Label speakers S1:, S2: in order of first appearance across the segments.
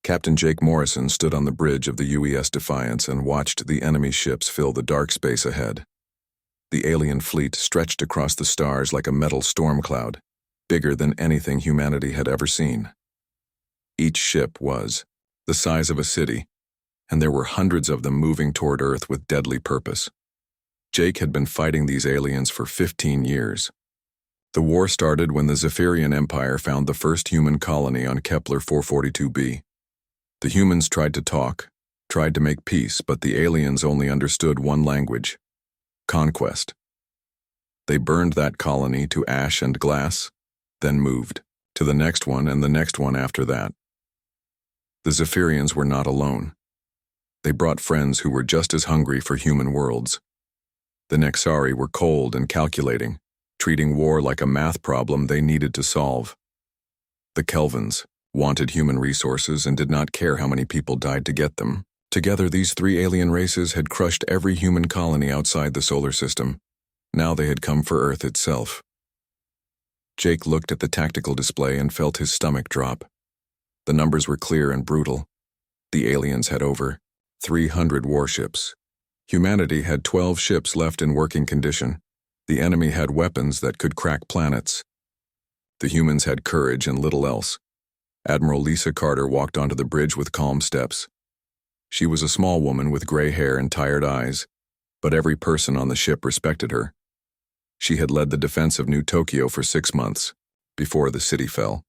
S1: Captain Jake Morrison stood on the bridge of the UES Defiance and watched the enemy ships fill the dark space ahead. The alien fleet stretched across the stars like a metal storm cloud, bigger than anything humanity had ever seen. Each ship was the size of a city, and there were hundreds of them moving toward Earth with deadly purpose. Jake had been fighting these aliens for 15 years. The war started when the Zephyrian Empire found the first human colony on Kepler 442b. The humans tried to talk, tried to make peace, but the aliens only understood one language: conquest. They burned that colony to ash and glass, then moved to the next one and the next one after that. The Zephyrians were not alone. They brought friends who were just as hungry for human worlds. The Nexari were cold and calculating, treating war like a math problem they needed to solve. The Kelvins wanted human resources and did not care how many people died to get them. Together, these three alien races had crushed every human colony outside the solar system. Now they had come for Earth itself. Jake looked at the tactical display and felt his stomach drop. The numbers were clear and brutal. The aliens had over 300 warships. Humanity had 12 ships left in working condition. The enemy had weapons that could crack planets. The humans had courage and little else. Admiral Lisa Carter walked onto the bridge with calm steps. She was a small woman with gray hair and tired eyes, but every person on the ship respected her. She had led the defense of New Tokyo for 6 months, before the city fell.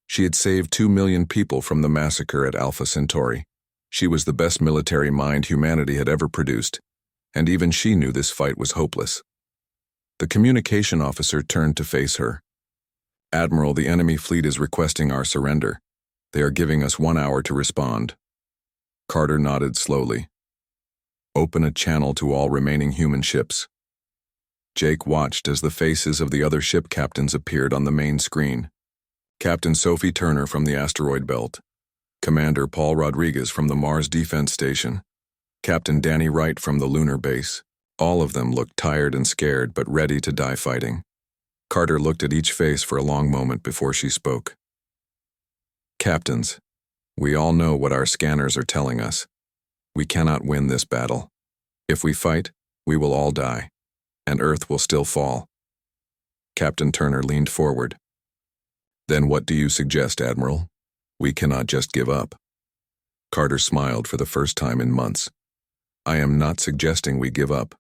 S1: She had saved 2 million people from the massacre at Alpha Centauri. She was the best military mind humanity had ever produced, and even she knew this fight was hopeless. The communication officer turned to face her. "Admiral, the enemy fleet is requesting our surrender. They are giving us 1 hour to respond." Carter nodded slowly. "Open a channel to all remaining human ships." Jake watched as the faces of the other ship captains appeared on the main screen. Captain Sophie Turner from the asteroid belt, Commander Paul Rodriguez from the Mars Defense Station, Captain Danny Wright from the lunar base. All of them looked tired and scared, but ready to die fighting. Carter looked at each face for a long moment before she spoke. "Captains, we all know what our scanners are telling us. We cannot win this battle. If we fight, we will all die, and Earth will still fall." Captain Turner leaned forward. "Then what do you suggest, Admiral? We cannot just give up." Carter smiled for the first time in months. "I am not suggesting we give up.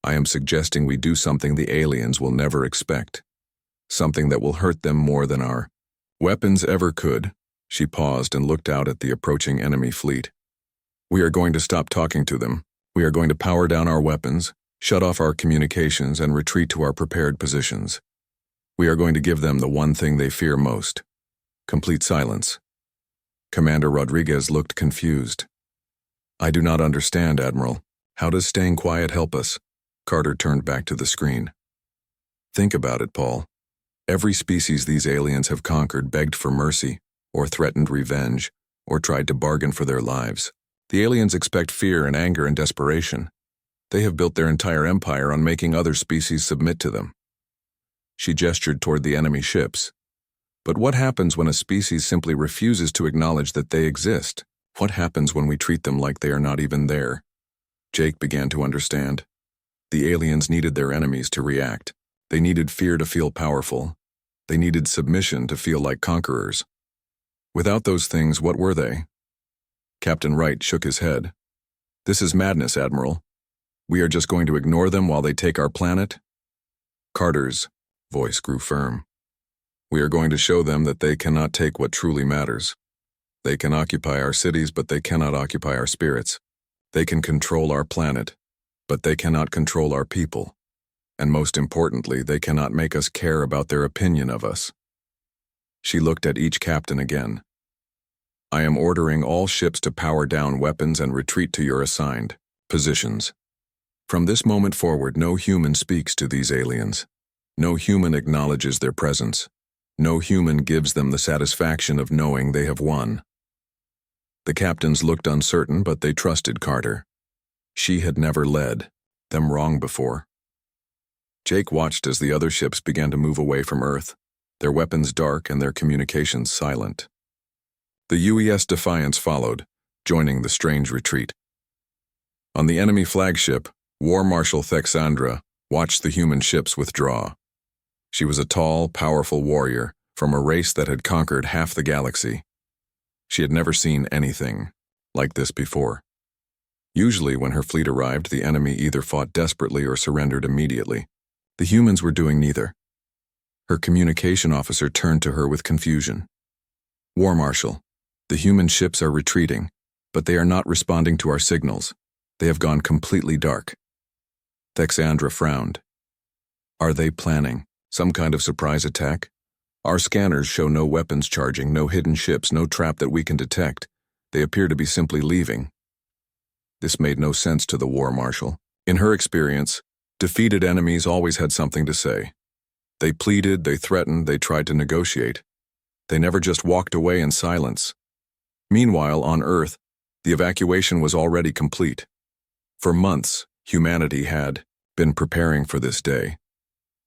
S1: I am suggesting we do something the aliens will never expect. Something that will hurt them more than our weapons ever could." She paused and looked out at the approaching enemy fleet. "We are going to stop talking to them. We are going to power down our weapons, shut off our communications, and retreat to our prepared positions. We are going to give them the one thing they fear most: complete silence." Commander Rodriguez looked confused. "I do not understand, Admiral. How does staying quiet help us?" Carter turned back to the screen. "Think about it, Paul. Every species these aliens have conquered begged for mercy, or threatened revenge, or tried to bargain for their lives. The aliens expect fear and anger and desperation. They have built their entire empire on making other species submit to them." She gestured toward the enemy ships. "But what happens when a species simply refuses to acknowledge that they exist? What happens when we treat them like they are not even there?" Jake began to understand. The aliens needed their enemies to react. They needed fear to feel powerful. They needed submission to feel like conquerors. Without those things, what were they? Captain Wright shook his head. "This is madness, Admiral. We are just going to ignore them while they take our planet?" Carter's voice grew firm. "We are going to show them that they cannot take what truly matters. They can occupy our cities, but they cannot occupy our spirits. They can control our planet, but they cannot control our people. And most importantly, they cannot make us care about their opinion of us." She looked at each captain again. "I am ordering all ships to power down weapons and retreat to your assigned positions. From this moment forward, no human speaks to these aliens. No human acknowledges their presence. No human gives them the satisfaction of knowing they have won." The captains looked uncertain, but they trusted Carter. She had never led them wrong before. Jake watched as the other ships began to move away from Earth, their weapons dark and their communications silent. The UES Defiance followed, joining the strange retreat. On the enemy flagship, War Marshal Thexandra watched the human ships withdraw. She was a tall, powerful warrior from a race that had conquered half the galaxy. She had never seen anything like this before. Usually, when her fleet arrived, the enemy either fought desperately or surrendered immediately. The humans were doing neither. Her communication officer turned to her with confusion. "War Marshal, the human ships are retreating, but they are not responding to our signals. They have gone completely dark." Thexandra frowned. "Are they planning some kind of surprise attack? Our scanners show no weapons charging, no hidden ships, no trap that we can detect. They appear to be simply leaving." This made no sense to the War Marshal. In her experience, defeated enemies always had something to say. They pleaded, they threatened, they tried to negotiate. They never just walked away in silence. Meanwhile, on Earth, the evacuation was already complete. For months, humanity had been preparing for this day.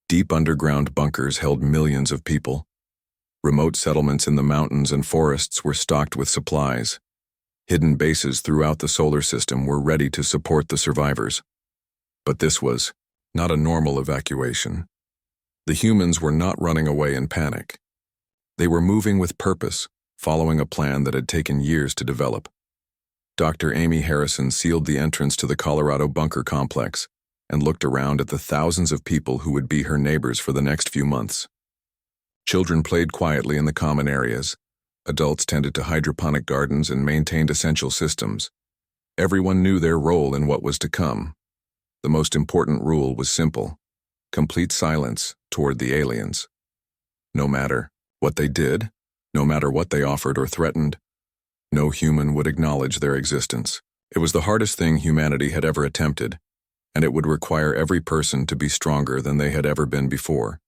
S1: Deep underground bunkers held millions of people. Remote settlements in the mountains and forests were stocked with supplies. Hidden bases throughout the solar system were ready to support the survivors. But this was not a normal evacuation. The humans were not running away in panic. They were moving with purpose, following a plan that had taken years to develop. Dr. Amy Harrison sealed the entrance to the Colorado bunker complex and looked around at the thousands of people who would be her neighbors for the next few months. Children played quietly in the common areas. Adults tended to hydroponic gardens and maintained essential systems. Everyone knew their role in what was to come. The most important rule was simple: complete silence toward the aliens. No matter what they did, no matter what they offered or threatened, no human would acknowledge their existence. It was the hardest thing humanity had ever attempted, and it would require every person to be stronger than they had ever been before.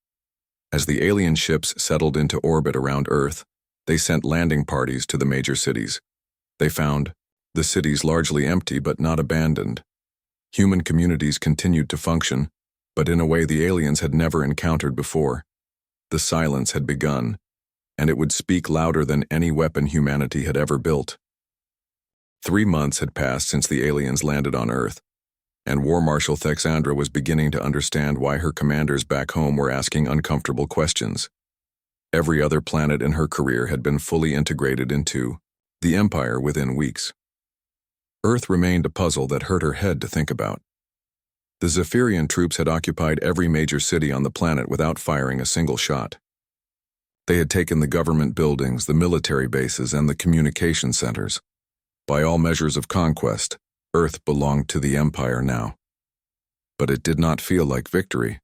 S1: As the alien ships settled into orbit around Earth, they sent landing parties to the major cities. They found the cities largely empty but not abandoned. Human communities continued to function, but in a way the aliens had never encountered before. The silence had begun, and it would speak louder than any weapon humanity had ever built. 3 months had passed since the aliens landed on Earth, and War Marshal Thexandra was beginning to understand why her commanders back home were asking uncomfortable questions. Every other planet in her career had been fully integrated into the Empire within weeks. Earth remained a puzzle that hurt her head to think about. The Zephyrian troops had occupied every major city on the planet without firing a single shot. They had taken the government buildings, the military bases, and the communication centers. By all measures of conquest, Earth belonged to the Empire now. But it did not feel like victory.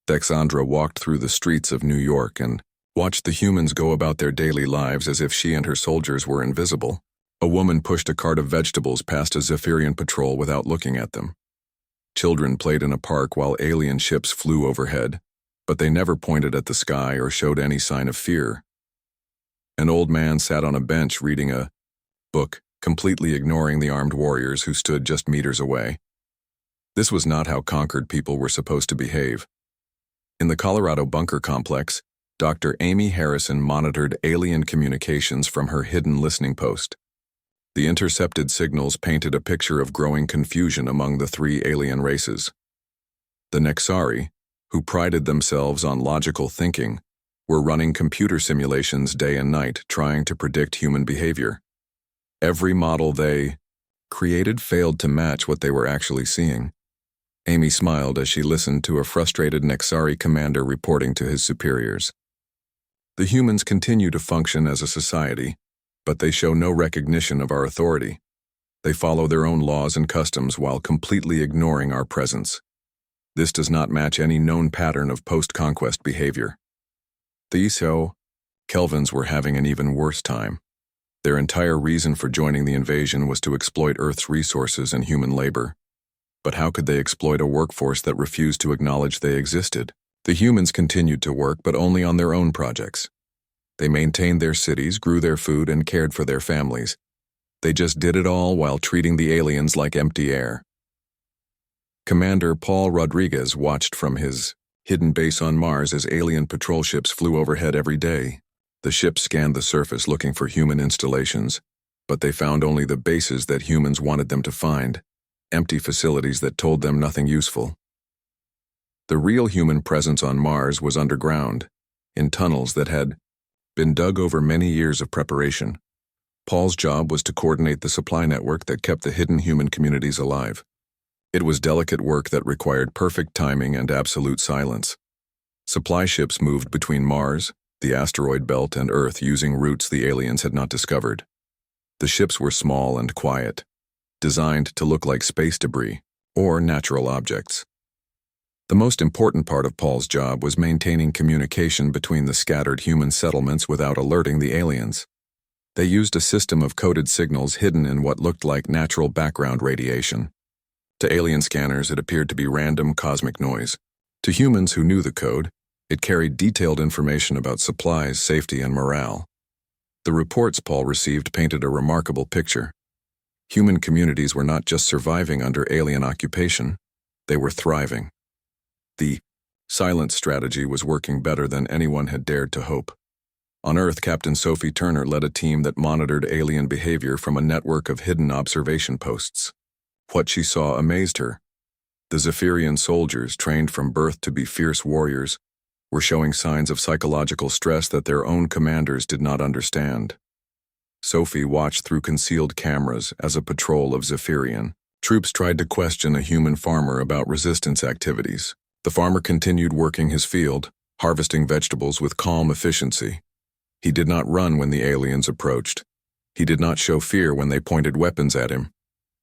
S1: Thexandra walked through the streets of New York and watched the humans go about their daily lives as if she and her soldiers were invisible. A woman pushed a cart of vegetables past a Zephyrian patrol without looking at them. Children played in a park while alien ships flew overhead, but they never pointed at the sky or showed any sign of fear. An old man sat on a bench reading a book, completely ignoring the armed warriors who stood just meters away. This was not how conquered people were supposed to behave. In the Colorado bunker complex, Dr. Amy Harrison monitored alien communications from her hidden listening post. The intercepted signals painted a picture of growing confusion among the 3 alien races. The Nexari, who prided themselves on logical thinking, were running computer simulations day and night trying to predict human behavior. Every model they created failed to match what they were actually seeing. Amy smiled as she listened to a frustrated Nexari commander reporting to his superiors. The humans continue to function as a society, but they show no recognition of our authority. They follow their own laws and customs while completely ignoring our presence. This does not match any known pattern of post-conquest behavior. The ISO Kelvins were having an even worse time. Their entire reason for joining the invasion was to exploit Earth's resources and human labor. But how could they exploit a workforce that refused to acknowledge they existed? The humans continued to work, but only on their own projects. They maintained their cities, grew their food, and cared for their families. They just did it all while treating the aliens like empty air. Commander Paul Rodriguez watched from his hidden base on Mars as alien patrol ships flew overhead every day. The ships scanned the surface looking for human installations, but they found only the bases that humans wanted them to find, empty facilities that told them nothing useful. The real human presence on Mars was underground, in tunnels that had been dug over many years of preparation. Paul's job was to coordinate the supply network that kept the hidden human communities alive. It was delicate work that required perfect timing and absolute silence. Supply ships moved between Mars, the asteroid belt, and Earth using routes the aliens had not discovered. The ships were small and quiet, designed to look like space debris or natural objects. The most important part of Paul's job was maintaining communication between the scattered human settlements without alerting the aliens. They used a system of coded signals hidden in what looked like natural background radiation. To alien scanners, it appeared to be random cosmic noise. To humans who knew the code, it carried detailed information about supplies, safety, and morale. The reports Paul received painted a remarkable picture. Human communities were not just surviving under alien occupation, they were thriving. The silent strategy was working better than anyone had dared to hope. On Earth, Captain Sophie Turner led a team that monitored alien behavior from a network of hidden observation posts. What she saw amazed her. The Zephyrian soldiers, trained from birth to be fierce warriors, were showing signs of psychological stress that their own commanders did not understand. Sophie watched through concealed cameras as a patrol of Zephyrian troops tried to question a human farmer about resistance activities. The farmer continued working his field, harvesting vegetables with calm efficiency. He did not run when the aliens approached. He did not show fear when they pointed weapons at him.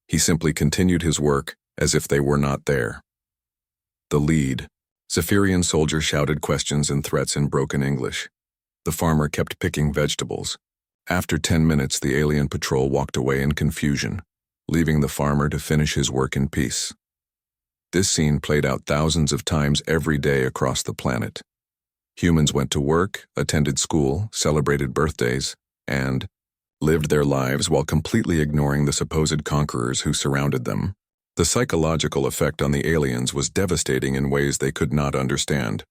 S1: He simply continued his work as if they were not there. The lead Zephyrian soldier shouted questions and threats in broken English. The farmer kept picking vegetables. After 10 minutes, the alien patrol walked away in confusion, leaving the farmer to finish his work in peace. This scene played out thousands of times every day across the planet. Humans went to work, attended school, celebrated birthdays, and lived their lives while completely ignoring the supposed conquerors who surrounded them. The psychological effect on the aliens was devastating in ways they could not understand.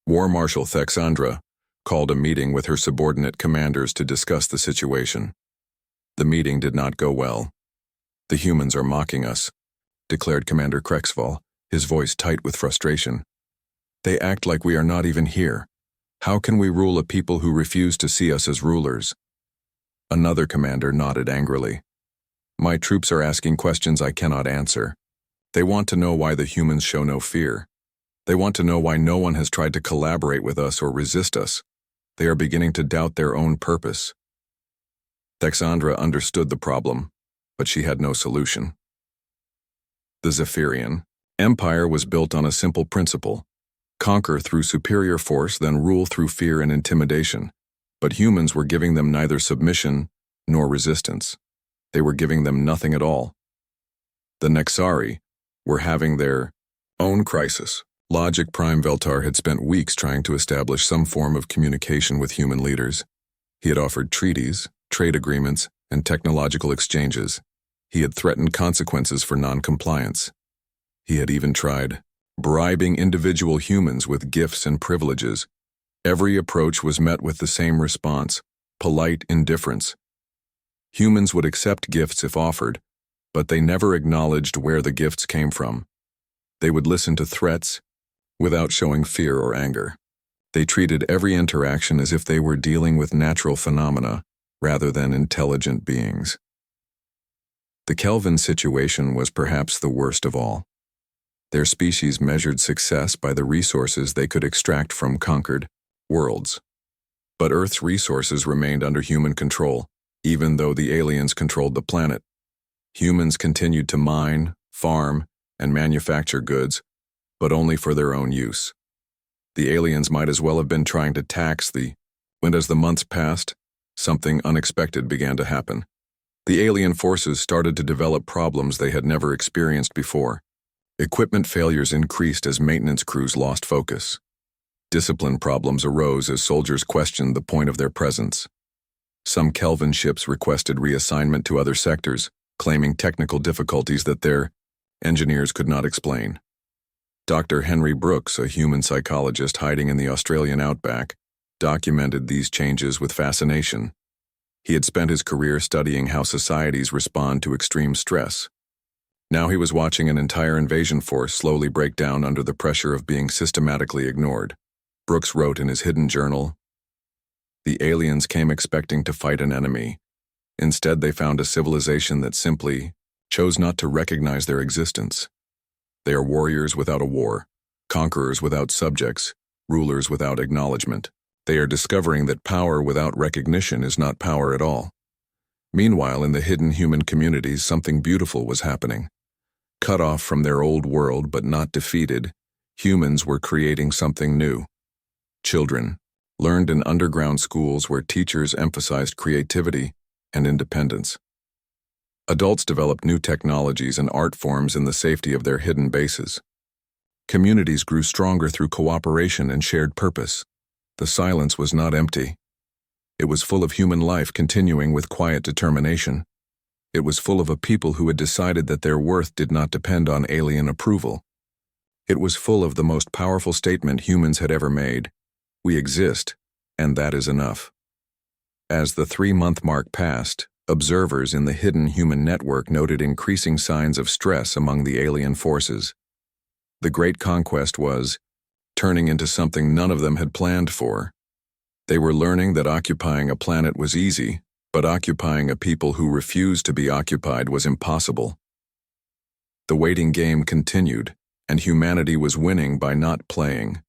S1: War Marshal Thexandra called a meeting with her subordinate commanders to discuss the situation. The meeting did not go well. "The humans are mocking us," declared Commander Krexval, his voice tight with frustration. "They act like we are not even here. How can we rule a people who refuse to see us as rulers?" Another commander nodded angrily. "My troops are asking questions I cannot answer. They want to know why the humans show no fear. They want to know why no one has tried to collaborate with us or resist us. They are beginning to doubt their own purpose." Thexandra understood the problem, but she had no solution. The Zephyrian Empire was built on a simple principle: conquer through superior force, then rule through fear and intimidation. But humans were giving them neither submission nor resistance. They were giving them nothing at all. The Nexari were having their own crisis. Logic Prime Veltar had spent weeks trying to establish some form of communication with human leaders. He had offered treaties, trade agreements, and technological exchanges. He had threatened consequences for non-compliance. He had even tried bribing individual humans with gifts and privileges. Every approach was met with the same response: polite indifference. Humans would accept gifts if offered, but they never acknowledged where the gifts came from. They would listen to threats without showing fear or anger. They treated every interaction as if they were dealing with natural phenomena rather than intelligent beings. The Kelvin situation was perhaps the worst of all. Their species measured success by the resources they could extract from conquered worlds. But Earth's resources remained under human control, even though the aliens controlled the planet. Humans continued to mine, farm, and manufacture goods, but only for their own use. The aliens might as well have been trying to tax when as the months passed, something unexpected began to happen. The alien forces started to develop problems they had never experienced before. Equipment failures increased as maintenance crews lost focus. Discipline problems arose as soldiers questioned the point of their presence. Some Kelvin ships requested reassignment to other sectors, claiming technical difficulties that their engineers could not explain. Dr. Henry Brooks, a human psychologist hiding in the Australian outback, documented these changes with fascination. He had spent his career studying how societies respond to extreme stress. Now he was watching an entire invasion force slowly break down under the pressure of being systematically ignored. Brooks wrote in his hidden journal, "The aliens came expecting to fight an enemy. Instead, they found a civilization that simply chose not to recognize their existence. They are warriors without a war, conquerors without subjects, rulers without acknowledgement. They are discovering that power without recognition is not power at all." Meanwhile, in the hidden human communities, something beautiful was happening. Cut off from their old world but not defeated, humans were creating something new. Children learned in underground schools where teachers emphasized creativity and independence. Adults developed new technologies and art forms in the safety of their hidden bases. Communities grew stronger through cooperation and shared purpose. The silence was not empty. It was full of human life continuing with quiet determination. It was full of a people who had decided that their worth did not depend on alien approval. It was full of the most powerful statement humans had ever made: "We exist, and that is enough." As the 3-month mark passed, observers in the hidden human network noted increasing signs of stress among the alien forces. The great conquest was turning into something none of them had planned for. They were learning that occupying a planet was easy, but occupying a people who refused to be occupied was impossible. The waiting game continued, and humanity was winning by not playing.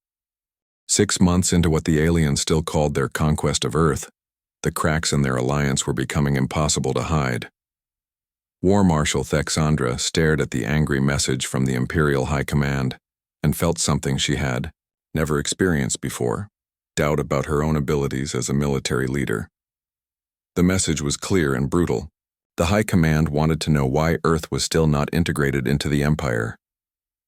S1: 6 months into what the aliens still called their conquest of Earth, the cracks in their alliance were becoming impossible to hide. War Marshal Thexandra stared at the angry message from the Imperial High Command and felt something she had never experienced before: doubt about her own abilities as a military leader. The message was clear and brutal. The High Command wanted to know why Earth was still not integrated into the Empire.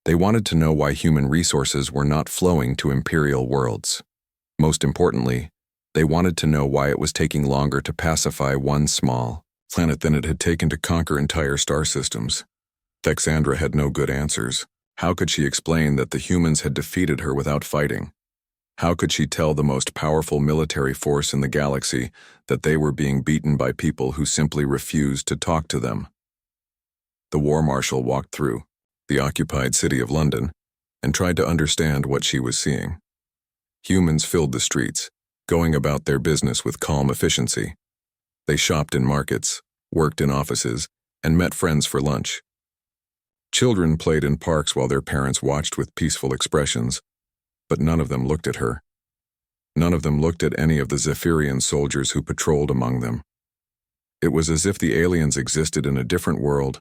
S1: They wanted to know why human resources were not flowing to Imperial worlds. Most importantly, they wanted to know why it was taking longer to pacify one small planet than it had taken to conquer entire star systems. Thexandra had no good answers. How could she explain that the humans had defeated her without fighting? How could she tell the most powerful military force in the galaxy that they were being beaten by people who simply refused to talk to them? The War Marshal walked through the occupied city of London and tried to understand what she was seeing. Humans filled the streets, going about their business with calm efficiency. They shopped in markets, worked in offices, and met friends for lunch. Children played in parks while their parents watched with peaceful expressions, but none of them looked at her. None of them looked at any of the Zephyrian soldiers who patrolled among them. It was as if the aliens existed in a different world,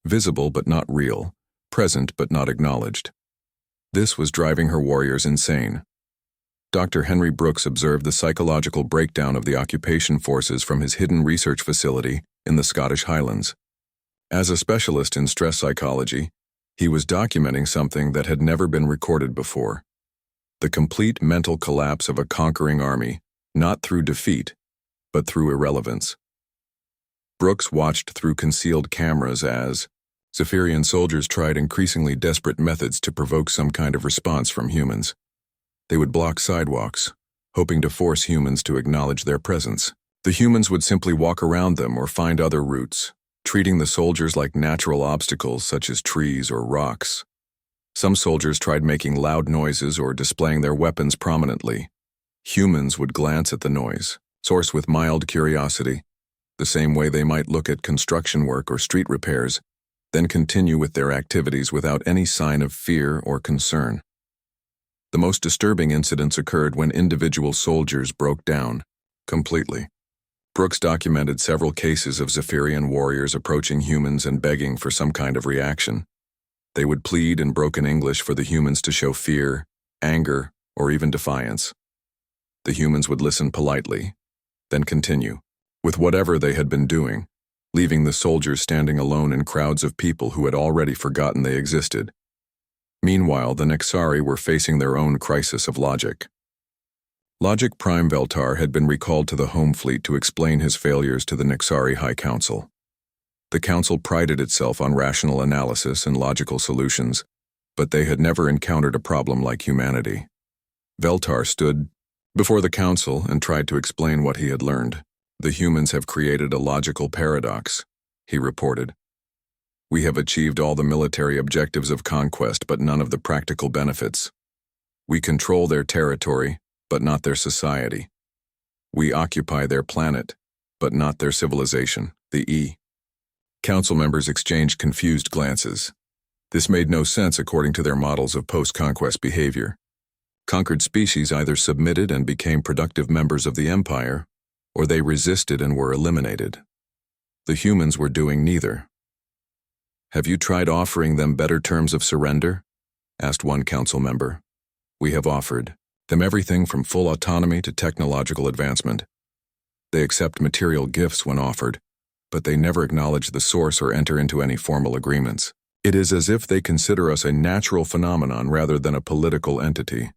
S1: visible but not real, present but not acknowledged. This was driving her warriors insane. Dr. Henry Brooks observed the psychological breakdown of the occupation forces from his hidden research facility in the Scottish Highlands. As a specialist in stress psychology, he was documenting something that had never been recorded before: the complete mental collapse of a conquering army, not through defeat, but through irrelevance. Brooks watched through concealed cameras as Zephyrian soldiers tried increasingly desperate methods to provoke some kind of response from humans. They would block sidewalks, hoping to force humans to acknowledge their presence. The humans would simply walk around them or find other routes, treating the soldiers like natural obstacles such as trees or rocks. Some soldiers tried making loud noises or displaying their weapons prominently. Humans would glance at the noise, source with mild curiosity, the same way they might look at construction work or street repairs, then continue with their activities without any sign of fear or concern. The most disturbing incidents occurred when individual soldiers broke down completely. Brooks documented several cases of Zephyrian warriors approaching humans and begging for some kind of reaction. They would plead in broken English for the humans to show fear, anger, or even defiance. The humans would listen politely, then continue with whatever they had been doing, leaving the soldiers standing alone in crowds of people who had already forgotten they existed. Meanwhile, the Nexari were facing their own crisis of logic. Logic Prime Veltar had been recalled to the home fleet to explain his failures to the Nexari High Council. The council prided itself on rational analysis and logical solutions, but they had never encountered a problem like humanity. Veltar stood before the council and tried to explain what he had learned. "The humans have created a logical paradox," he reported. "We have achieved all the military objectives of conquest, but none of the practical benefits. We control their territory, but not their society. We occupy their planet, but not their civilization." The council members exchanged confused glances. This made no sense according to their models of post-conquest behavior. Conquered species either submitted and became productive members of the empire, or they resisted and were eliminated. The humans were doing neither. "Have you tried offering them better terms of surrender?" asked one council member. "We have offered them everything from full autonomy to technological advancement. They accept material gifts when offered, but they never acknowledge the source or enter into any formal agreements. It is as if they consider us a natural phenomenon rather than a political entity."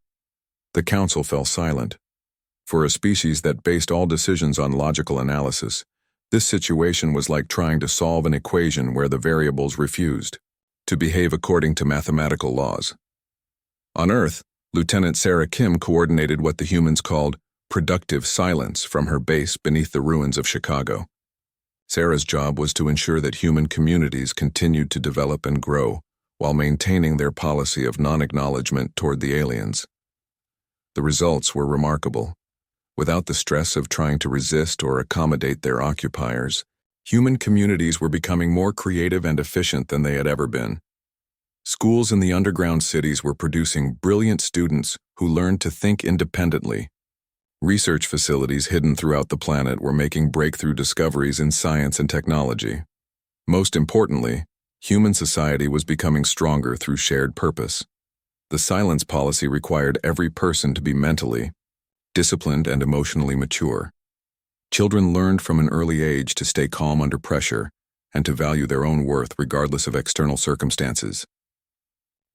S1: The council fell silent. For a species that based all decisions on logical analysis, this situation was like trying to solve an equation where the variables refused to behave according to mathematical laws. On Earth, Lieutenant Sarah Kim coordinated what the humans called productive silence from her base beneath the ruins of Chicago. Sarah's job was to ensure that human communities continued to develop and grow while maintaining their policy of non-acknowledgement toward the aliens. The results were remarkable. Without the stress of trying to resist or accommodate their occupiers, human communities were becoming more creative and efficient than they had ever been. Schools in the underground cities were producing brilliant students who learned to think independently. Research facilities hidden throughout the planet were making breakthrough discoveries in science and technology. Most importantly, human society was becoming stronger through shared purpose. The silence policy required every person to be mentally disciplined and emotionally mature. Children learned from an early age to stay calm under pressure and to value their own worth regardless of external circumstances.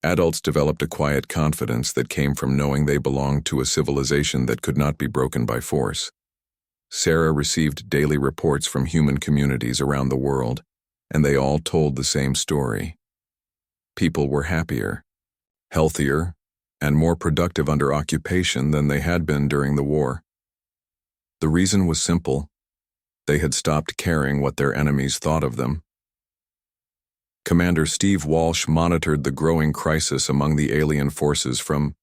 S1: Adults developed a quiet confidence that came from knowing they belonged to a civilization that could not be broken by force. Sarah received daily reports from human communities around the world, and they all told the same story. People were happier, healthier, and more productive under occupation than they had been during the war. The reason was simple. They had stopped caring what their enemies thought of them. Commander Steve Walsh monitored the growing crisis among the alien forces from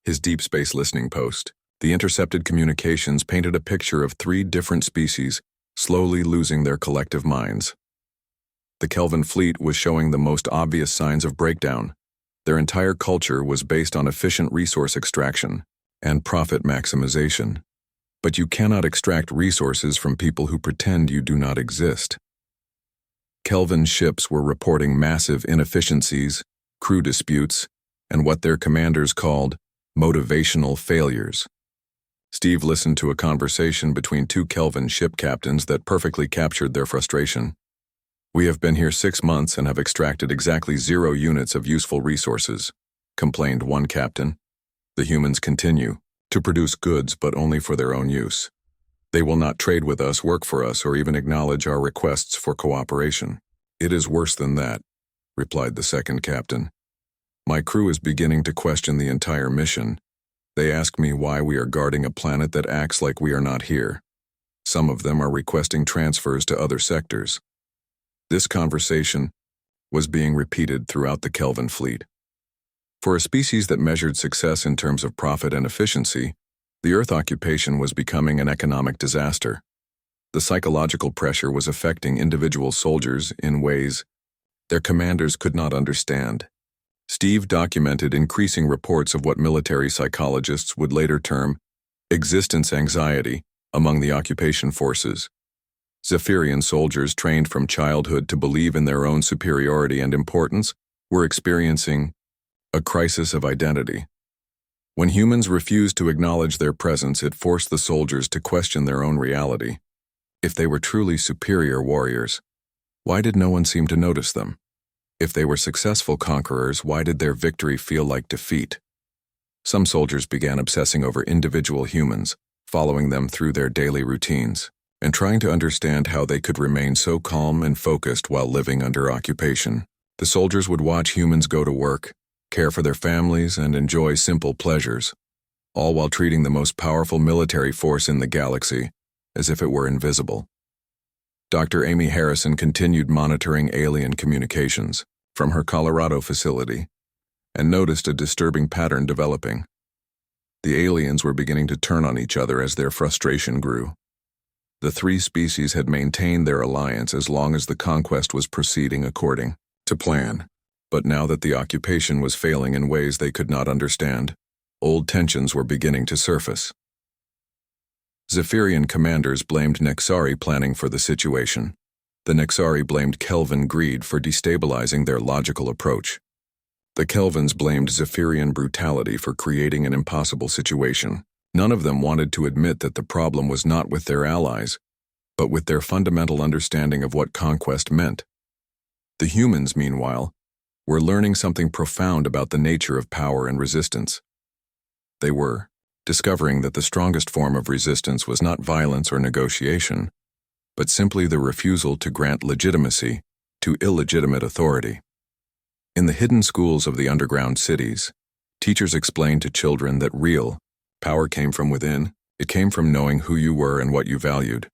S1: his deep space listening post. The intercepted communications painted a picture of 3 different species slowly losing their collective minds. The Kelvin fleet was showing the most obvious signs of breakdown. Their entire culture was based on efficient resource extraction and profit maximization. But you cannot extract resources from people who pretend you do not exist. Kelvin ships were reporting massive inefficiencies, crew disputes, and what their commanders called motivational failures. Steve listened to a conversation between 2 Kelvin ship captains that perfectly captured their frustration. "We have been here 6 months and have extracted exactly 0 units of useful resources," complained one captain. "The humans continue to produce goods but only for their own use. They will not trade with us, work for us, or even acknowledge our requests for cooperation." "It is worse than that," replied the second captain. "My crew is beginning to question the entire mission. They ask me why we are guarding a planet that acts like we are not here. Some of them are requesting transfers to other sectors." This conversation was being repeated throughout the Kelvin fleet. For a species that measured success in terms of profit and efficiency, the Earth occupation was becoming an economic disaster. The psychological pressure was affecting individual soldiers in ways their commanders could not understand. Steve documented increasing reports of what military psychologists would later term existence anxiety among the occupation forces. Zephyrian soldiers trained from childhood to believe in their own superiority and importance were experiencing a crisis of identity. When humans refused to acknowledge their presence, it forced the soldiers to question their own reality. If they were truly superior warriors, why did no one seem to notice them? If they were successful conquerors, why did their victory feel like defeat? Some soldiers began obsessing over individual humans, following them through their daily routines, and trying to understand how they could remain so calm and focused while living under occupation. The soldiers would watch humans go to work, care for their families, and enjoy simple pleasures, all while treating the most powerful military force in the galaxy as if it were invisible. Dr. Amy Harrison continued monitoring alien communications from her Colorado facility and noticed a disturbing pattern developing. The aliens were beginning to turn on each other as their frustration grew. The three species had maintained their alliance as long as the conquest was proceeding according to plan, but now that the occupation was failing in ways they could not understand, old tensions were beginning to surface. Zephyrian commanders blamed Nexari planning for the situation. The Nexari blamed Kelvin greed for destabilizing their logical approach. The Kelvins blamed Zephyrian brutality for creating an impossible situation. None of them wanted to admit that the problem was not with their allies, but with their fundamental understanding of what conquest meant. The humans, meanwhile, were learning something profound about the nature of power and resistance. They were discovering that the strongest form of resistance was not violence or negotiation, but simply the refusal to grant legitimacy to illegitimate authority. In the hidden schools of the underground cities, teachers explained to children that real power came from within. It came from knowing who you were and what you valued,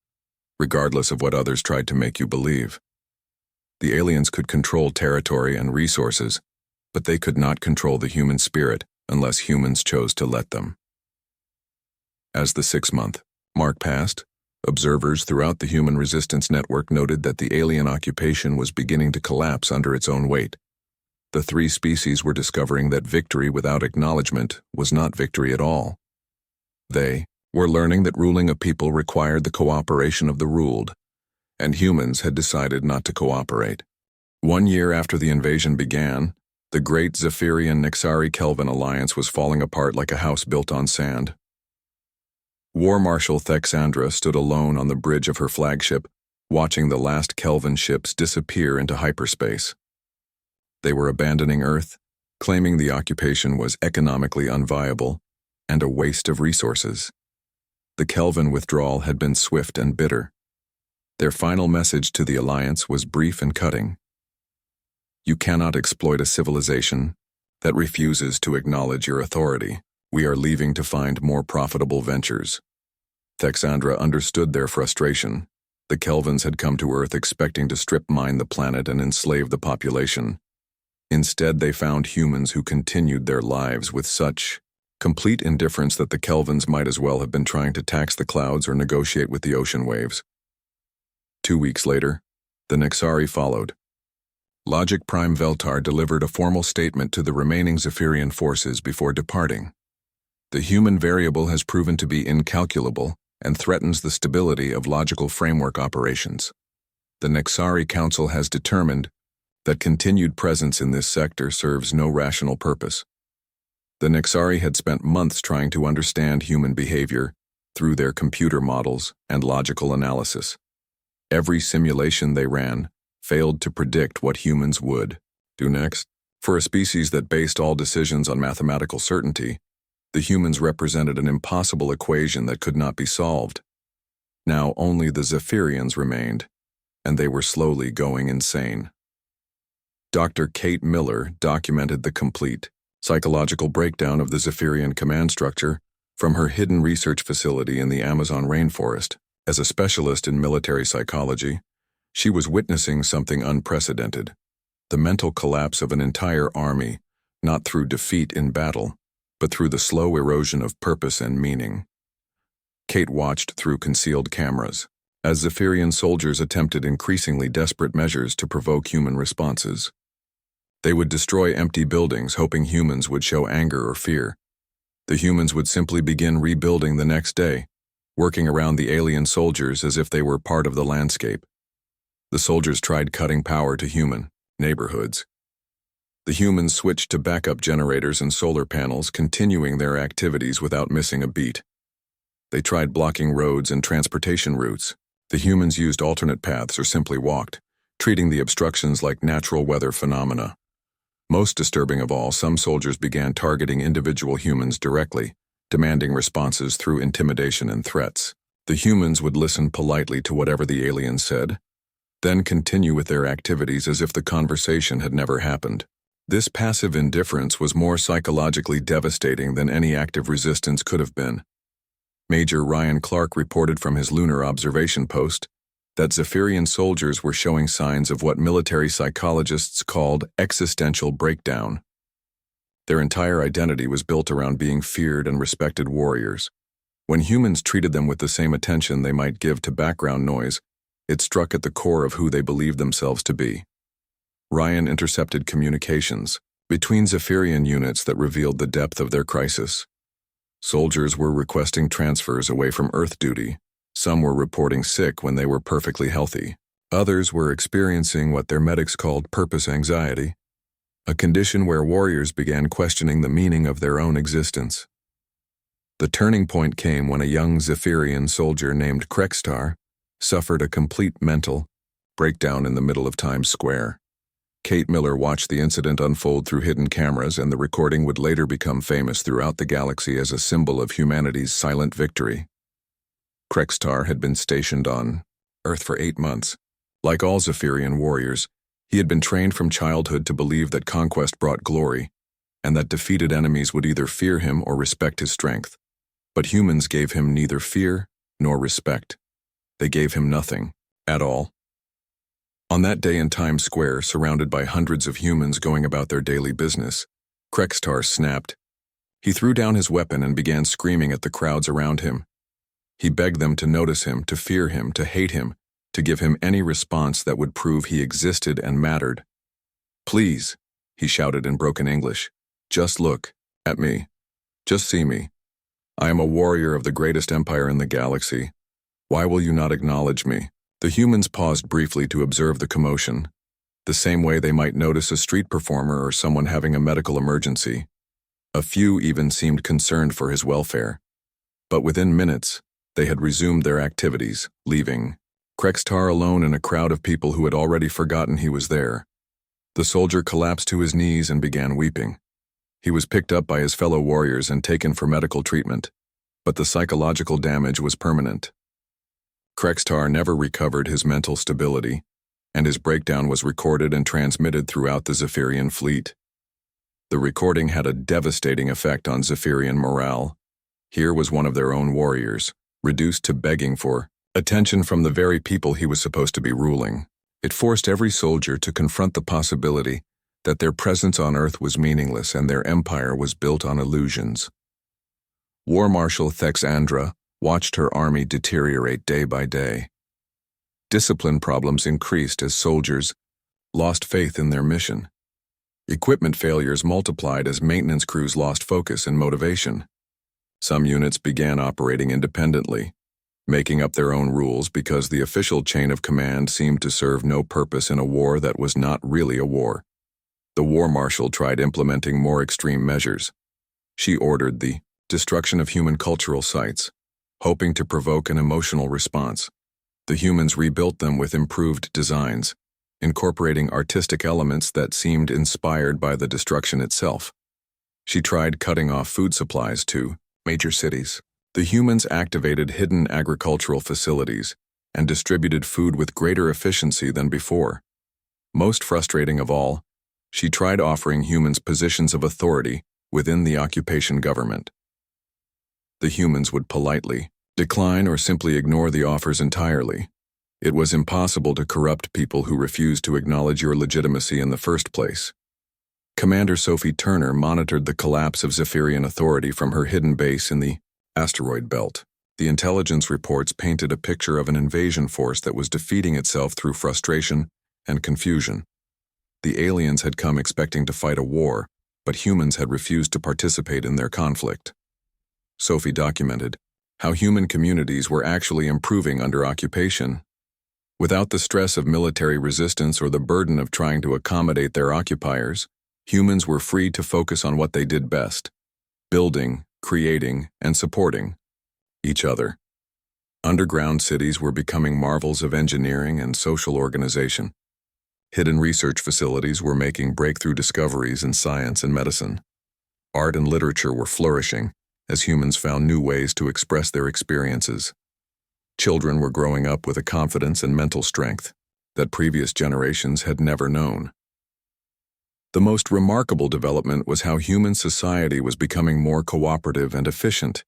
S1: regardless of what others tried to make you believe. The aliens could control territory and resources, but they could not control the human spirit unless humans chose to let them. As the 6-month mark passed, observers throughout the human resistance network noted that the alien occupation was beginning to collapse under its own weight. The three species were discovering that victory without acknowledgement was not victory at all. They were learning that ruling a people required the cooperation of the ruled, and humans had decided not to cooperate. 1 year after the invasion began, the great Zephyrian-Nexari-Kelvin alliance was falling apart like a house built on sand. War Marshal Thexandra stood alone on the bridge of her flagship, watching the last Kelvin ships disappear into hyperspace. They were abandoning Earth, claiming the occupation was economically unviable and a waste of resources. The Kelvin withdrawal had been swift and bitter. Their final message to the Alliance was brief and cutting. You cannot exploit a civilization that refuses to acknowledge your authority. We are leaving to find more profitable ventures. Thexandra understood their frustration. The Kelvins had come to Earth expecting to strip mine the planet and enslave the population. Instead, they found humans who continued their lives with such complete indifference that the Kelvins might as well have been trying to tax the clouds or negotiate with the ocean waves. 2 weeks later, the Nexari followed. Logic Prime Veltar delivered a formal statement to the remaining Zephyrian forces before departing. The human variable has proven to be incalculable and threatens the stability of logical framework operations. The Nexari Council has determined that continued presence in this sector serves no rational purpose. The Nexari had spent months trying to understand human behavior through their computer models and logical analysis. Every simulation they ran failed to predict what humans would do next. For a species that based all decisions on mathematical certainty, the humans represented an impossible equation that could not be solved. Now only the Zephyrians remained, and they were slowly going insane. Dr. Kate Miller documented the complete psychological breakdown of the Zephyrian command structure from her hidden research facility in the Amazon rainforest. As a specialist in military psychology, she was witnessing something unprecedented: the mental collapse of an entire army, not through defeat in battle, but through the slow erosion of purpose and meaning. Kate watched through concealed cameras as Zephyrian soldiers attempted increasingly desperate measures to provoke human responses. They would destroy empty buildings, hoping humans would show anger or fear. The humans would simply begin rebuilding the next day, working around the alien soldiers as if they were part of the landscape. The soldiers tried cutting power to human neighborhoods. The humans switched to backup generators and solar panels, continuing their activities without missing a beat. They tried blocking roads and transportation routes. The humans used alternate paths or simply walked, treating the obstructions like natural weather phenomena. Most disturbing of all, some soldiers began targeting individual humans directly, demanding responses through intimidation and threats. The humans would listen politely to whatever the aliens said, then continue with their activities as if the conversation had never happened. This passive indifference was more psychologically devastating than any active resistance could have been. Major Ryan Clark reported from his lunar observation post that Zephyrian soldiers were showing signs of what military psychologists called existential breakdown. Their entire identity was built around being feared and respected warriors. When humans treated them with the same attention they might give to background noise, it struck at the core of who they believed themselves to be. Ryan intercepted communications between Zephyrian units that revealed the depth of their crisis. Soldiers were requesting transfers away from Earth duty. Some were reporting sick when they were perfectly healthy. Others were experiencing what their medics called purpose anxiety, a condition where warriors began questioning the meaning of their own existence. The turning point came when a young Zephyrian soldier named Krextar suffered a complete mental breakdown in the middle of Times Square. Kate Miller watched the incident unfold through hidden cameras, and the recording would later become famous throughout the galaxy as a symbol of humanity's silent victory. Krextar had been stationed on Earth for 8 months. Like all Zephyrian warriors, he had been trained from childhood to believe that conquest brought glory, and that defeated enemies would either fear him or respect his strength. But humans gave him neither fear nor respect. They gave him nothing at all. On that day in Times Square, surrounded by hundreds of humans going about their daily business, Krextar snapped. He threw down his weapon and began screaming at the crowds around him. He begged them to notice him, to fear him, to hate him, to give him any response that would prove he existed and mattered. "Please," he shouted in broken English, "just look at me. Just see me. I am a warrior of the greatest empire in the galaxy. Why will you not acknowledge me?" The humans paused briefly to observe the commotion, the same way they might notice a street performer or someone having a medical emergency. A few even seemed concerned for his welfare. But within minutes, they had resumed their activities, leaving Krextar alone in a crowd of people who had already forgotten he was there. The soldier collapsed to his knees and began weeping. He was picked up by his fellow warriors and taken for medical treatment, but the psychological damage was permanent. Krextar never recovered his mental stability, and his breakdown was recorded and transmitted throughout the Zephyrian fleet. The recording had a devastating effect on Zephyrian morale. Here was one of their own warriors, reduced to begging for attention from the very people he was supposed to be ruling. It forced every soldier to confront the possibility that their presence on Earth was meaningless and their empire was built on illusions. War Marshal Thexandra watched her army deteriorate day by day. Discipline problems increased as soldiers lost faith in their mission. Equipment failures multiplied as maintenance crews lost focus and motivation. Some units began operating independently, making up their own rules because the official chain of command seemed to serve no purpose in a war that was not really a war. The War Marshal tried implementing more extreme measures. She ordered the destruction of human cultural sites, hoping to provoke an emotional response. The humans rebuilt them with improved designs, incorporating artistic elements that seemed inspired by the destruction itself. She tried cutting off food supplies to major cities. The humans activated hidden agricultural facilities and distributed food with greater efficiency than before. Most frustrating of all, she tried offering humans positions of authority within the occupation government. The humans would politely decline or simply ignore the offers entirely. It was impossible to corrupt people who refused to acknowledge your legitimacy in the first place. Commander Sophie Turner monitored the collapse of Zephyrian authority from her hidden base in the asteroid belt. The intelligence reports painted a picture of an invasion force that was defeating itself through frustration and confusion. The aliens had come expecting to fight a war, but humans had refused to participate in their conflict. Sophie documented how human communities were actually improving under occupation. Without the stress of military resistance or the burden of trying to accommodate their occupiers, humans were free to focus on what they did best: building, creating, and supporting each other. Underground cities were becoming marvels of engineering and social organization. Hidden research facilities were making breakthrough discoveries in science and medicine. Art and literature were flourishing as humans found new ways to express their experiences. Children were growing up with a confidence and mental strength that previous generations had never known. The most remarkable development was how human society was becoming more cooperative and efficient.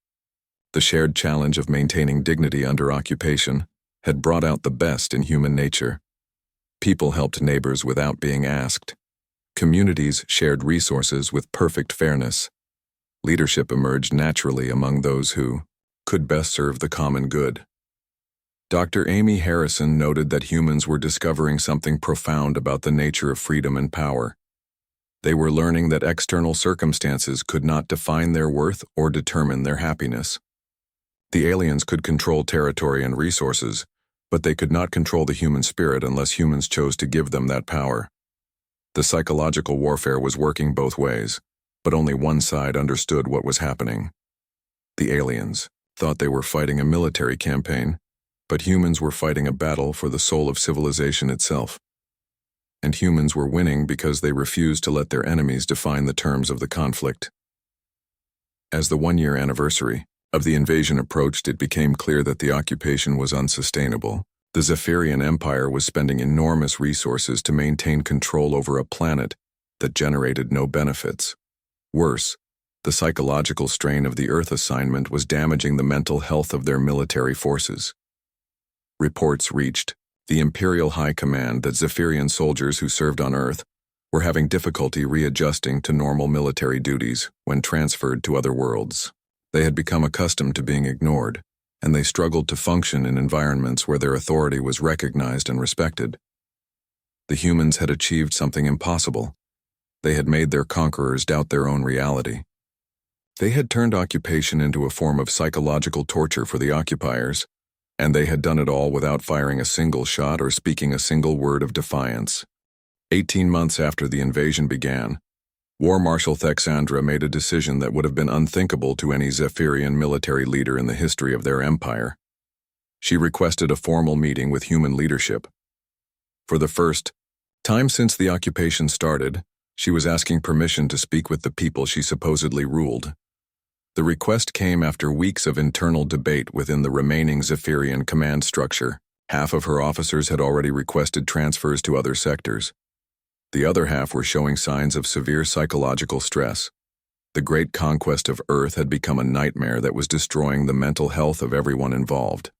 S1: The shared challenge of maintaining dignity under occupation had brought out the best in human nature. People helped neighbors without being asked. Communities shared resources with perfect fairness. Leadership emerged naturally among those who could best serve the common good. Dr. Amy Harrison noted that humans were discovering something profound about the nature of freedom and power. They were learning that external circumstances could not define their worth or determine their happiness. The aliens could control territory and resources, but they could not control the human spirit unless humans chose to give them that power. The psychological warfare was working both ways, but only one side understood what was happening. The aliens thought they were fighting a military campaign, but humans were fighting a battle for the soul of civilization itself. And humans were winning because they refused to let their enemies define the terms of the conflict. As the one-year anniversary of the invasion approached, it became clear that the occupation was unsustainable. The Zephyrian Empire was spending enormous resources to maintain control over a planet that generated no benefits. Worse, the psychological strain of the Earth assignment was damaging the mental health of their military forces. Reports reached the Imperial High Command that Zephyrian soldiers who served on Earth were having difficulty readjusting to normal military duties when transferred to other worlds. They had become accustomed to being ignored, and they struggled to function in environments where their authority was recognized and respected. The humans had achieved something impossible. They had made their conquerors doubt their own reality. They had turned occupation into a form of psychological torture for the occupiers, and they had done it all without firing a single shot or speaking a single word of defiance. 18 months after the invasion began, War Marshal Thexandra made a decision that would have been unthinkable to any Zephyrian military leader in the history of their empire. She requested a formal meeting with human leadership. For the first time since the occupation started, she was asking permission to speak with the people she supposedly ruled. The request came after weeks of internal debate within the remaining Zephyrian command structure. Half of her officers had already requested transfers to other sectors. The other half were showing signs of severe psychological stress. The great conquest of Earth had become a nightmare that was destroying the mental health of everyone involved.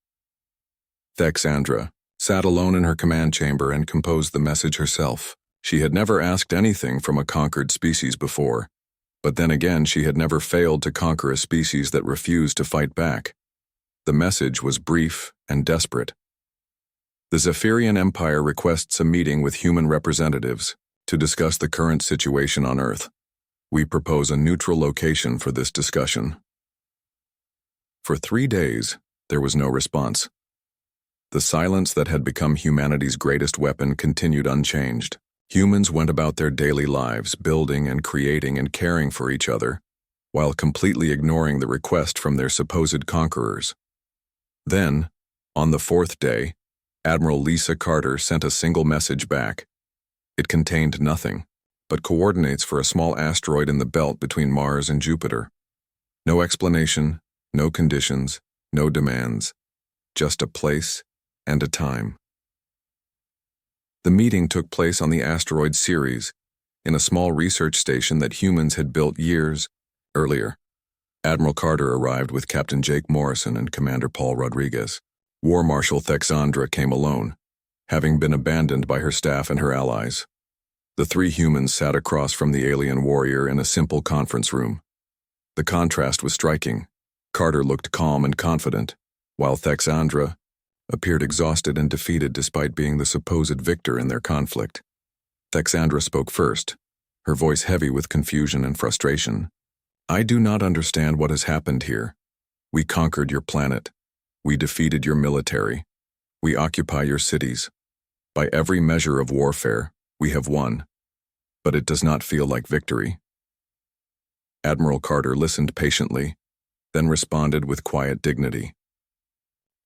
S1: Thexandra sat alone in her command chamber and composed the message herself. She had never asked anything from a conquered species before. But then again, she had never failed to conquer a species that refused to fight back. The message was brief and desperate. The Zephyrian Empire requests a meeting with human representatives to discuss the current situation on Earth. We propose a neutral location for this discussion. For 3 days, there was no response. The silence that had become humanity's greatest weapon continued unchanged. Humans went about their daily lives, building and creating and caring for each other, while completely ignoring the request from their supposed conquerors. Then, on the 4th day, Admiral Lisa Carter sent a single message back. It contained nothing but coordinates for a small asteroid in the belt between Mars and Jupiter. No explanation, no conditions, no demands, just a place and a time. The meeting took place on the asteroid Ceres, in a small research station that humans had built years earlier. Admiral Carter arrived with Captain Jake Morrison and Commander Paul Rodriguez. War Marshal Thexandra came alone, having been abandoned by her staff and her allies. The 3 humans sat across from the alien warrior in a simple conference room. The contrast was striking. Carter looked calm and confident, while Thexandra appeared exhausted and defeated despite being the supposed victor in their conflict. Thexandra spoke first, her voice heavy with confusion and frustration. "I do not understand what has happened here. We conquered your planet. We defeated your military. We occupy your cities. By every measure of warfare, we have won. But it does not feel like victory." Admiral Carter listened patiently, then responded with quiet dignity.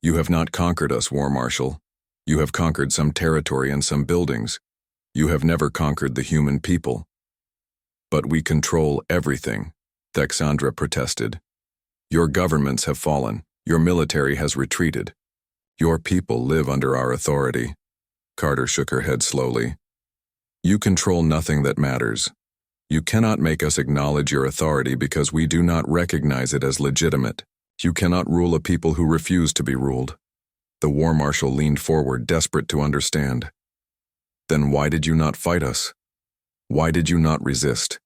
S1: "You have not conquered us, War Marshal. You have conquered some territory and some buildings. You have never conquered the human people." "But we control everything," Thexandra protested. "Your governments have fallen. Your military has retreated. Your people live under our authority." Carter shook her head slowly. You control nothing that matters. You cannot make us acknowledge your authority because we do not recognize it as legitimate. You cannot rule a people who refuse to be ruled. The war marshal leaned forward, desperate to understand. Then why did you not fight us? Why did you not resist?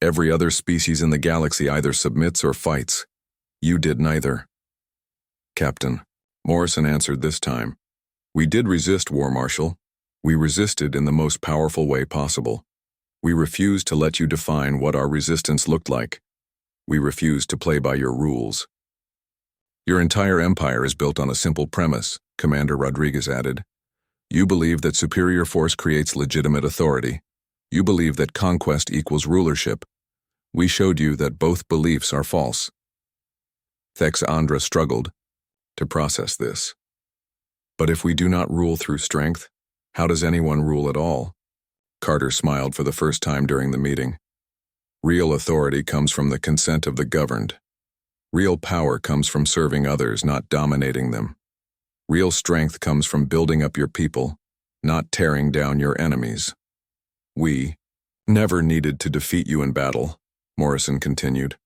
S1: Every other species in the galaxy either submits or fights. You did neither. Captain, Morrison answered this time. We did resist, War Marshal. We resisted in the most powerful way possible. We refused to let you define what our resistance looked like. We refused to play by your rules. Your entire empire is built on a simple premise, Commander Rodriguez added. You believe that superior force creates legitimate authority. You believe that conquest equals rulership. We showed you that both beliefs are false. Thexandra struggled to process this. But if we do not rule through strength, how does anyone rule at all? Carter smiled for the first time during the meeting. Real authority comes from the consent of the governed. Real power comes from serving others, not dominating them. Real strength comes from building up your people, not tearing down your enemies. We never needed to defeat you in battle, Morrison continued.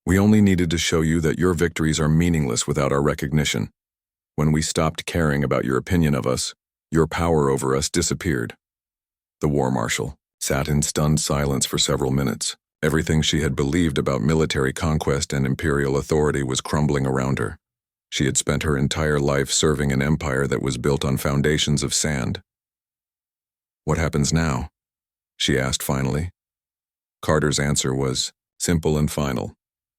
S1: We only needed to show you that your victories are meaningless without our recognition. When we stopped caring about your opinion of us, your power over us disappeared. The war marshal sat in stunned silence for several minutes. Everything she had believed about military conquest and imperial authority was crumbling around her. She had spent her entire life serving an empire that was built on foundations of sand. What happens now? She asked finally. Carter's answer was simple and final.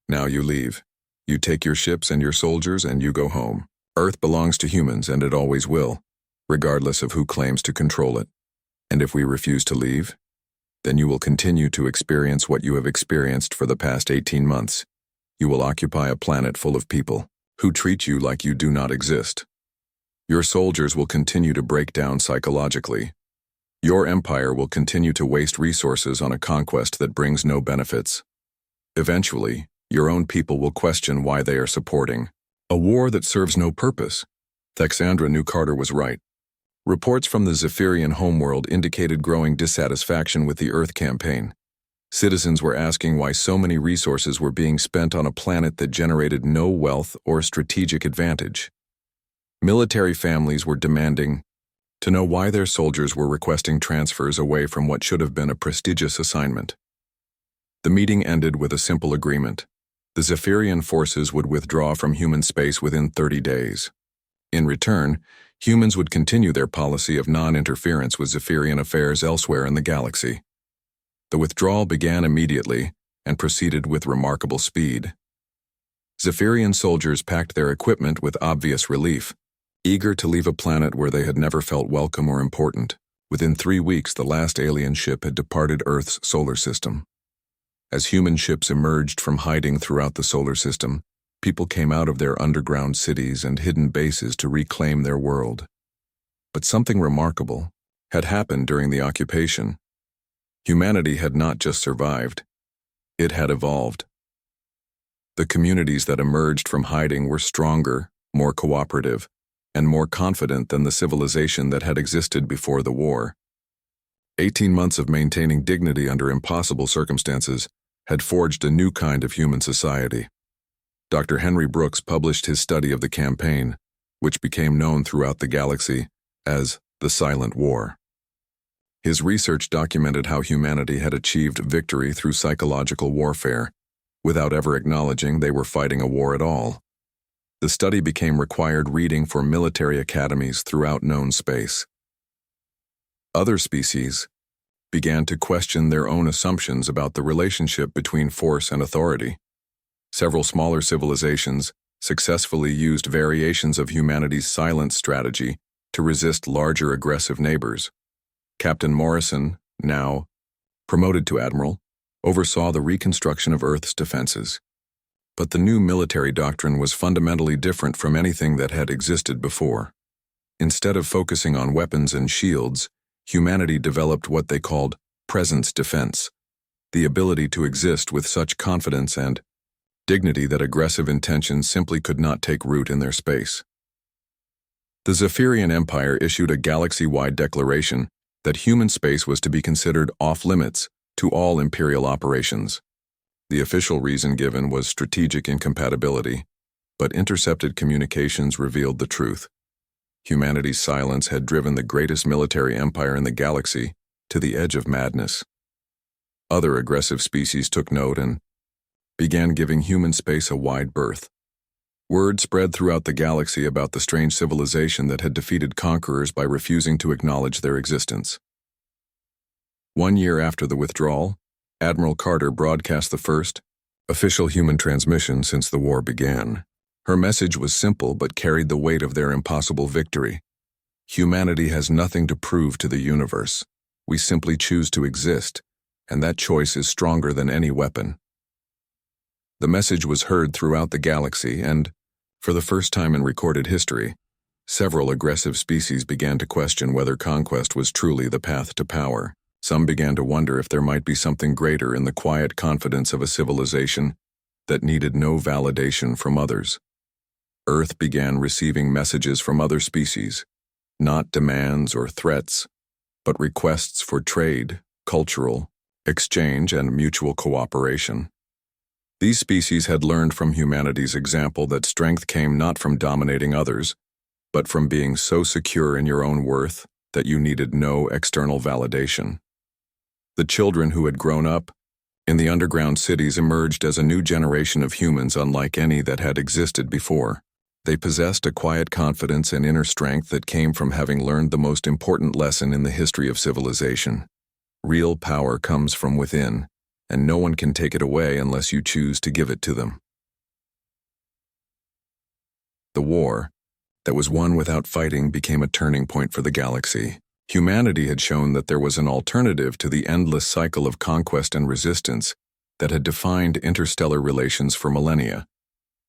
S1: Now you leave. You take your ships and your soldiers and you go home. Earth belongs to humans and it always will, regardless of who claims to control it. And if we refuse to leave, then you will continue to experience what you have experienced for the past 18 months. You will occupy a planet full of people who treat you like you do not exist. Your soldiers will continue to break down psychologically. Your empire will continue to waste resources on a conquest that brings no benefits. Eventually, your own people will question why they are supporting a war that serves no purpose. Thexandra knew Carter was right. Reports from the Zephyrian homeworld indicated growing dissatisfaction with the Earth campaign. Citizens were asking why so many resources were being spent on a planet that generated no wealth or strategic advantage. Military families were demanding to know why their soldiers were requesting transfers away from what should have been a prestigious assignment. The meeting ended with a simple agreement. The Zephyrian forces would withdraw from human space within 30 days. In return, humans would continue their policy of non-interference with Zephyrian affairs elsewhere in the galaxy. The withdrawal began immediately and proceeded with remarkable speed. Zephyrian soldiers packed their equipment with obvious relief, eager to leave a planet where they had never felt welcome or important. Within 3 weeks, the last alien ship had departed Earth's solar system. As human ships emerged from hiding throughout the solar system, people came out of their underground cities and hidden bases to reclaim their world. But something remarkable had happened during the occupation. Humanity had not just survived, it had evolved. The communities that emerged from hiding were stronger, more cooperative, and more confident than the civilization that had existed before the war. 18 months of maintaining dignity under impossible circumstances had forged a new kind of human society. Dr. Henry Brooks published his study of the campaign, which became known throughout the galaxy as the Silent War. His research documented how humanity had achieved victory through psychological warfare, without ever acknowledging they were fighting a war at all. The study became required reading for military academies throughout known space. Other species began to question their own assumptions about the relationship between force and authority. Several smaller civilizations successfully used variations of humanity's silence strategy to resist larger aggressive neighbors. Captain Morrison, now promoted to admiral, oversaw the reconstruction of Earth's defenses. But the new military doctrine was fundamentally different from anything that had existed before. Instead of focusing on weapons and shields, humanity developed what they called presence defense, the ability to exist with such confidence and dignity that aggressive intentions simply could not take root in their space. The Zephyrian Empire issued a galaxy-wide declaration that human space was to be considered off-limits to all Imperial operations. The official reason given was strategic incompatibility, but intercepted communications revealed the truth. Humanity's silence had driven the greatest military empire in the galaxy to the edge of madness. Other aggressive species took note and began giving human space a wide berth. Word spread throughout the galaxy about the strange civilization that had defeated conquerors by refusing to acknowledge their existence. 1 year after the withdrawal, Admiral Carter broadcast the first official human transmission since the war began. Her message was simple but carried the weight of their impossible victory. Humanity has nothing to prove to the universe. We simply choose to exist, and that choice is stronger than any weapon. The message was heard throughout the galaxy, and, for the first time in recorded history, several aggressive species began to question whether conquest was truly the path to power. Some began to wonder if there might be something greater in the quiet confidence of a civilization that needed no validation from others. Earth began receiving messages from other species, not demands or threats, but requests for trade, cultural exchange, and mutual cooperation. These species had learned from humanity's example that strength came not from dominating others, but from being so secure in your own worth that you needed no external validation. The children who had grown up in the underground cities emerged as a new generation of humans unlike any that had existed before. They possessed a quiet confidence and inner strength that came from having learned the most important lesson in the history of civilization. Real power comes from within, and no one can take it away unless you choose to give it to them. The war, that was won without fighting, became a turning point for the galaxy. Humanity had shown that there was an alternative to the endless cycle of conquest and resistance that had defined interstellar relations for millennia.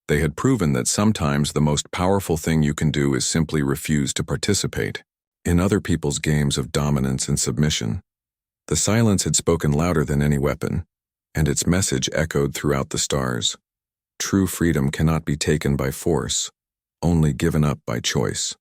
S1: They had proven that sometimes the most powerful thing you can do is simply refuse to participate in other people's games of dominance and submission. The silence had spoken louder than any weapon, and its message echoed throughout the stars. True freedom cannot be taken by force, only given up by choice.